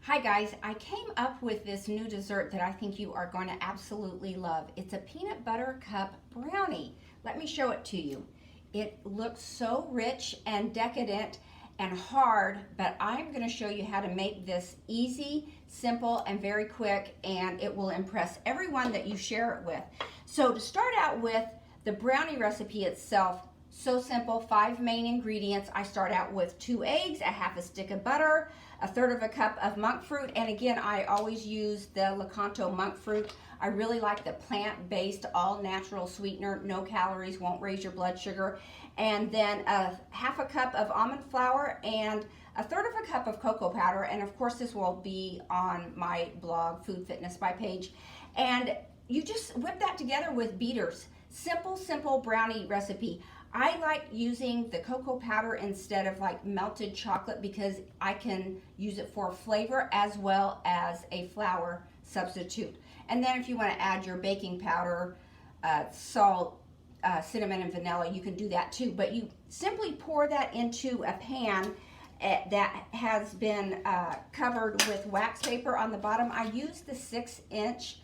Hi guys, I came up with this new dessert that I think you are going to absolutely love. It's a peanut butter cup brownie. Let me show it to you. It looks so rich and decadent and hard, but I'm going to show you how to make this easy, simple, and very quick, and it will impress everyone that you share it with. So to start out with, the brownie recipe itself, so simple, 5 main ingredients. I start out with 2 eggs, a half a stick of butter, a third of a cup of monk fruit, and again, I always use the Lakanto monk fruit. I really like the plant-based, all-natural sweetener, no calories, won't raise your blood sugar. And then a half a cup of almond flour and a third of a cup of cocoa powder, and of course this will be on my blog, Food Fitness by Paige. And you just whip that together with beaters. Simple brownie recipe. I like using the cocoa powder instead of like melted chocolate because I can use it for flavor as well as a flour substitute. And then if you want to add your baking powder, salt, cinnamon, and vanilla, you can do that too. But you simply pour that into a pan that has been covered with wax paper on the bottom. I use the 6-inch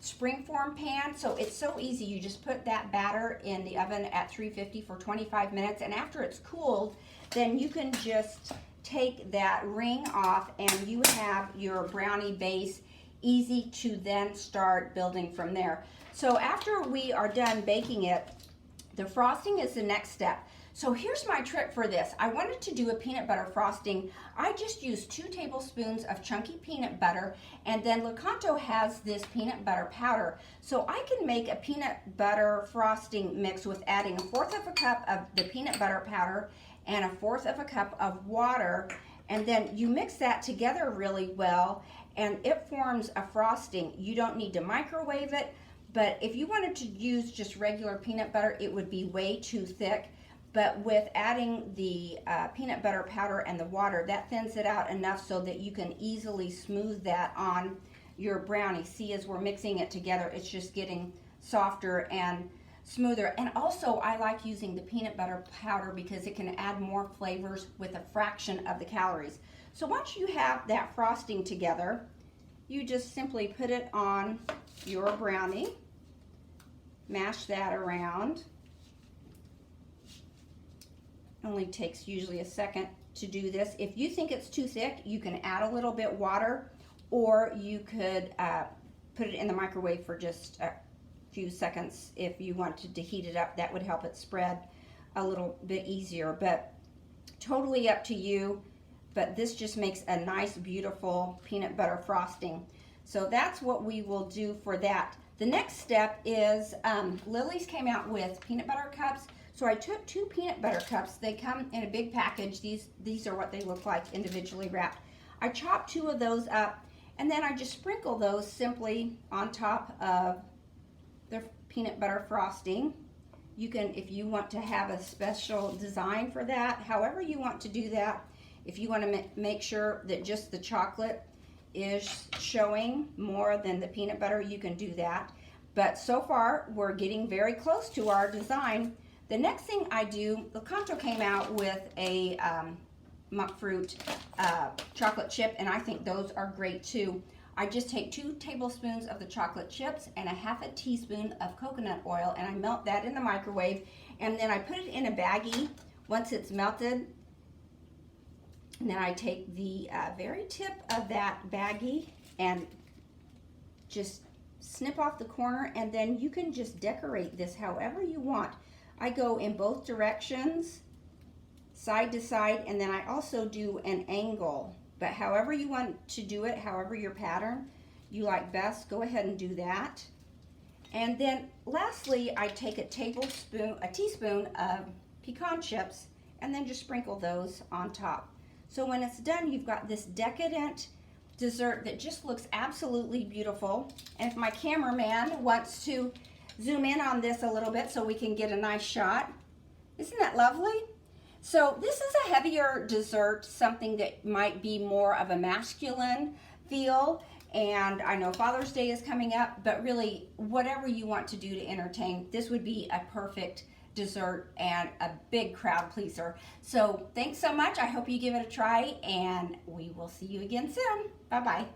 springform pan, so it's so easy. You just put that batter in the oven at 350 for 25 minutes, and after it's cooled, then you can just take that ring off and you have your brownie base, easy to then start building from there. So after we are done baking it, the frosting is the next step. So here's my trick for this. I wanted to do a peanut butter frosting. I just used 2 tablespoons of chunky peanut butter, and then Lakanto has this peanut butter powder. So I can make a peanut butter frosting mix with adding 1/4 of a cup of the peanut butter powder and 1/4 of a cup of water, and then you mix that together really well and it forms a frosting. You don't need to microwave it, but if you wanted to use just regular peanut butter, it would be way too thick. But with adding the peanut butter powder and the water, that thins it out enough so that you can easily smooth that on your brownie. See, as we're mixing it together, it's just getting softer and smoother. And also, I like using the peanut butter powder because it can add more flavors with a fraction of the calories. So once you have that frosting together, you just simply put it on your brownie, mash that around. Only takes usually a second to do this. If you think it's too thick, you can add a little bit water, or you could put it in the microwave for just a few seconds if you wanted to heat it up. That would help it spread a little bit easier, but totally up to you. But this just makes a nice, beautiful peanut butter frosting. So that's what we will do for that. The next step is Lily's came out with peanut butter cups. So I took 2 peanut butter cups. They come in a big package. These are what they look like individually wrapped. I chopped 2 of those up, and then I just sprinkle those simply on top of the peanut butter frosting. You can, if you want to have a special design for that, however you want to do that. If you want to make sure that just the chocolate is showing more than the peanut butter, you can do that. But so far, we're getting very close to our design. The next thing I do, Lakanto came out with a monk fruit chocolate chip, and I think those are great too. I just take 2 tablespoons of the chocolate chips and a half a teaspoon of coconut oil, and I melt that in the microwave, and then I put it in a baggie once it's melted. And then I take the very tip of that baggie and just snip off the corner, and then you can just decorate this however you want. I go in both directions, side to side, and then I also do an angle. But however you want to do it, however your pattern you like best, go ahead and do that. And then lastly, I take a teaspoon of pecan chips, and then just sprinkle those on top. So when it's done, you've got this decadent dessert that just looks absolutely beautiful. And if my cameraman wants to zoom in on this a little bit so we can get a nice shot. Isn't that lovely? So this is a heavier dessert, something that might be more of a masculine feel. And I know Father's Day is coming up, but really whatever you want to do to entertain, this would be a perfect dessert and a big crowd pleaser. So thanks so much. I hope you give it a try, and we will see you again soon. Bye-bye.